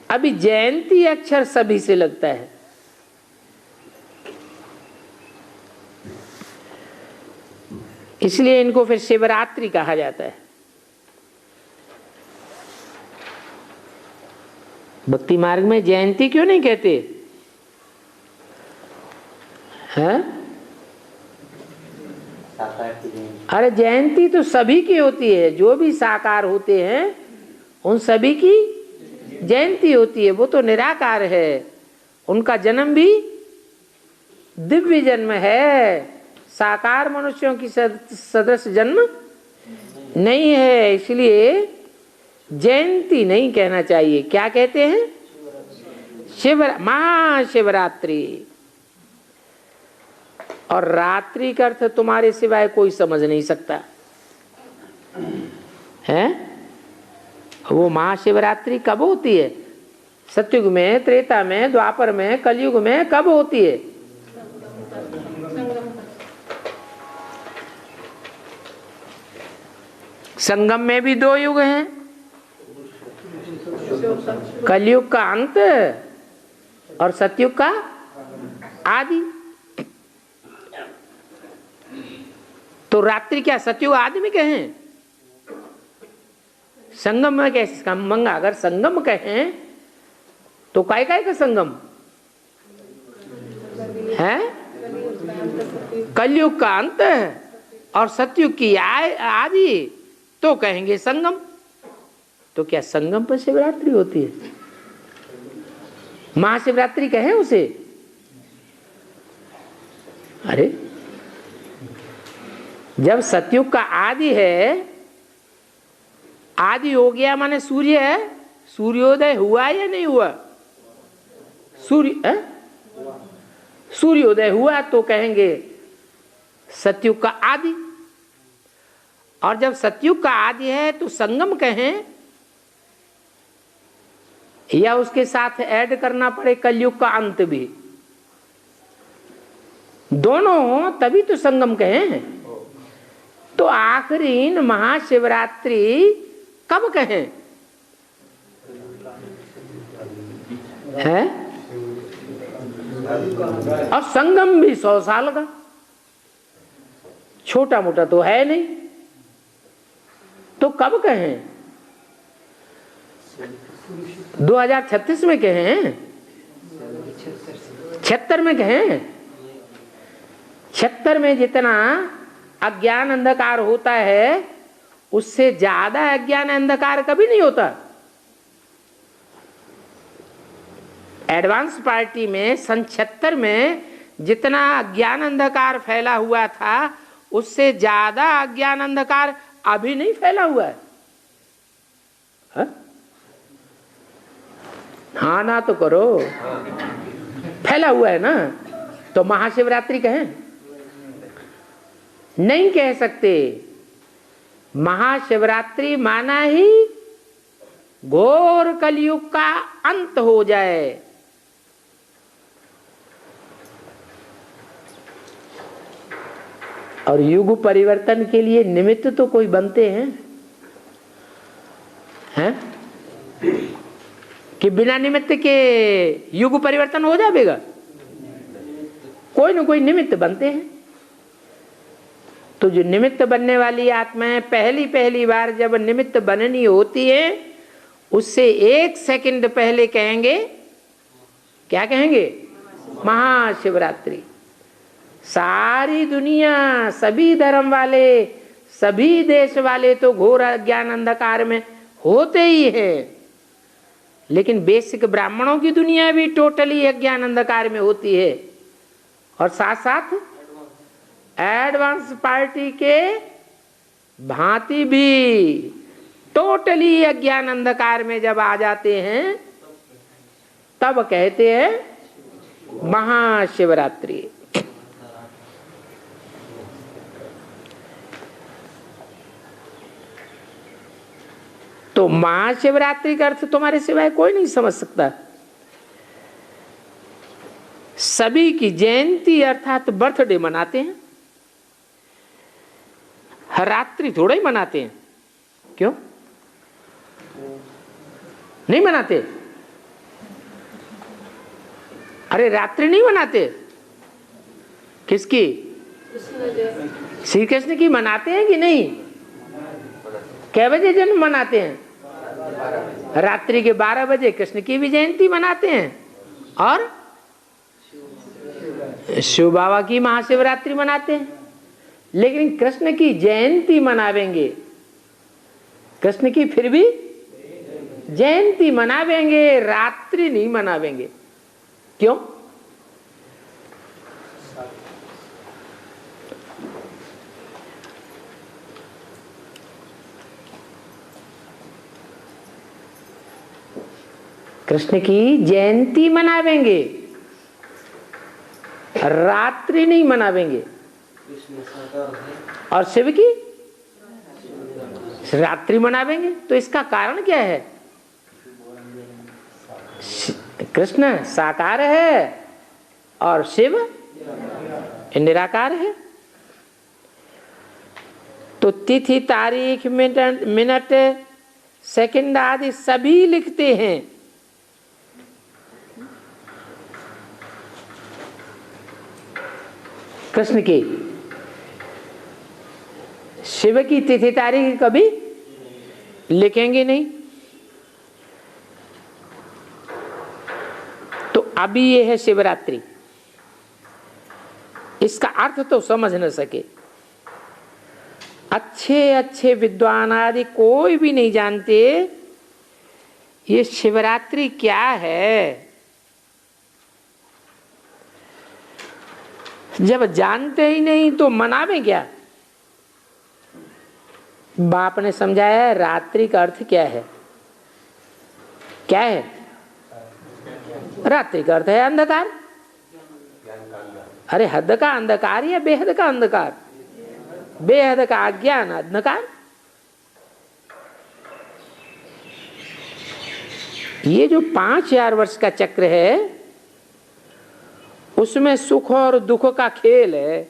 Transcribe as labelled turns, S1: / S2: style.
S1: अभी जयंती अक्षर सभी से लगता है। इसलिए इनको फिर शिवरात्रि कहा जाता है। भक्ति मार्ग में जयंती क्यों नहीं कहते हैं? अरे जयंती तो सभी की होती है, जो भी साकार होते हैं उन सभी की जयंती होती है। वो तो निराकार है, उनका जन्म भी दिव्य जन्म है, साकार मनुष्यों की सदृश जन्म नहीं है। इसलिए जयंती नहीं कहना चाहिए। क्या कहते हैं? महाशिवरात्रि। और रात्रि का अर्थ तुम्हारे सिवाय कोई समझ नहीं सकता है। वो महाशिवरात्रि कब होती है? सतयुग में, त्रेता में, द्वापर में, कलयुग में कब होती है? संगम में भी दो युग हैं, कलयुग का अंत और सतयुग का आदि। तो रात्रि क्या सतयुग आदि में कहें? संगम में कैसे संगम? अगर संगम कहें तो काय काय का संगम है? कलयुग का अंत और सतयुग की आदि तो कहेंगे संगम। तो क्या संगम पर शिवरात्रि होती है? महाशिवरात्रि कहें उसे? अरे जब सतयुग का आदि है, आदि हो गया माने सूर्य है, सूर्योदय हुआ या नहीं हुआ? सूर्योदय हुआ तो कहेंगे सतयुग का आदि। और जब सतयुग का आदि है तो संगम कहें या उसके साथ ऐड करना पड़े कलयुग का अंत भी? दोनों हो तभी तो संगम कहें। तो आखिरी महाशिवरात्रि कब कहें है? और संगम भी 100 साल का, छोटा मोटा तो है नहीं। तो कब कहें? 2036 में कहें? 76 में कहें? 76 में जितना अज्ञान अंधकार होता है उससे ज्यादा अज्ञान अंधकार कभी नहीं होता। एडवांस पार्टी में सन 76 में जितना अज्ञान अंधकार फैला हुआ था उससे ज्यादा अज्ञान अंधकार अभी नहीं फैला हुआ है। हाँ ना तो करो, फैला हुआ है ना। तो महाशिवरात्रि कहें? नहीं कह सकते। महाशिवरात्रि माना ही घोर कलयुग का अंत हो जाए। और युग परिवर्तन के लिए निमित्त तो कोई बनते हैं कि बिना निमित्त के युग परिवर्तन हो जाएगा? कोई न कोई निमित्त बनते हैं। तो जो निमित्त बनने वाली आत्माएं पहली बार जब निमित्त बननी होती है उससे 1 सेकंड पहले कहेंगे, क्या कहेंगे? महाशिवरात्रि। सारी दुनिया, सभी धर्म वाले, सभी देश वाले तो घोर अज्ञान अंधकार में होते ही हैं, लेकिन बेसिक ब्राह्मणों की दुनिया भी टोटली अज्ञान अंधकार में होती है। और साथ साथ एडवांस पार्टी के भांति भी टोटली अज्ञान अंधकार में जब आ जाते हैं तब कहते हैं महाशिवरात्रि। तो महाशिवरात्रि का अर्थ तुम्हारे सिवाय कोई नहीं समझ सकता। सभी की जयंती अर्थात बर्थडे मनाते हैं, हर रात्रि थोड़ा ही मनाते हैं। क्यों नहीं मनाते? अरे रात्रि नहीं मनाते? किसकी? श्री कृष्ण की मनाते हैं कि नहीं? कै बजे जन्म मनाते हैं? रात्रि के 12 बजे कृष्ण की भी जयंती मनाते हैं और शिव बाबा की महाशिवरात्रि मनाते हैं। लेकिन कृष्ण की जयंती मनावेंगे, कृष्ण की फिर भी जयंती मनावेंगे, रात्रि नहीं मनावेंगे। क्यों? कृष्ण की जयंती मनावेंगे, रात्रि नहीं मनावेंगे। और शिव की रात्रि मनावेंगे। तो इसका कारण क्या है? कृष्ण साकार है और शिव निराकार है। तो तिथि, तारीख, मिनट, सेकंड आदि सभी लिखते हैं। कृष्ण की, शिव की तिथि तारीख कभी लिखेंगे नहीं। तो अभी ये है शिवरात्रि, इसका अर्थ तो समझ न सके। अच्छे अच्छे विद्वान आदि कोई भी नहीं जानते ये शिवरात्रि क्या है। जब जानते ही नहीं तो मनावे क्या? बाप ने समझाया रात्रि का अर्थ क्या है। क्या है? रात्रि का अर्थ है अंधकार। अरे हद का अंधकार या बेहद का अंधकार? बेहद का अज्ञान अंधकार। ये जो 5000 वर्ष का चक्र है उसमें सुख और दुख का खेल है।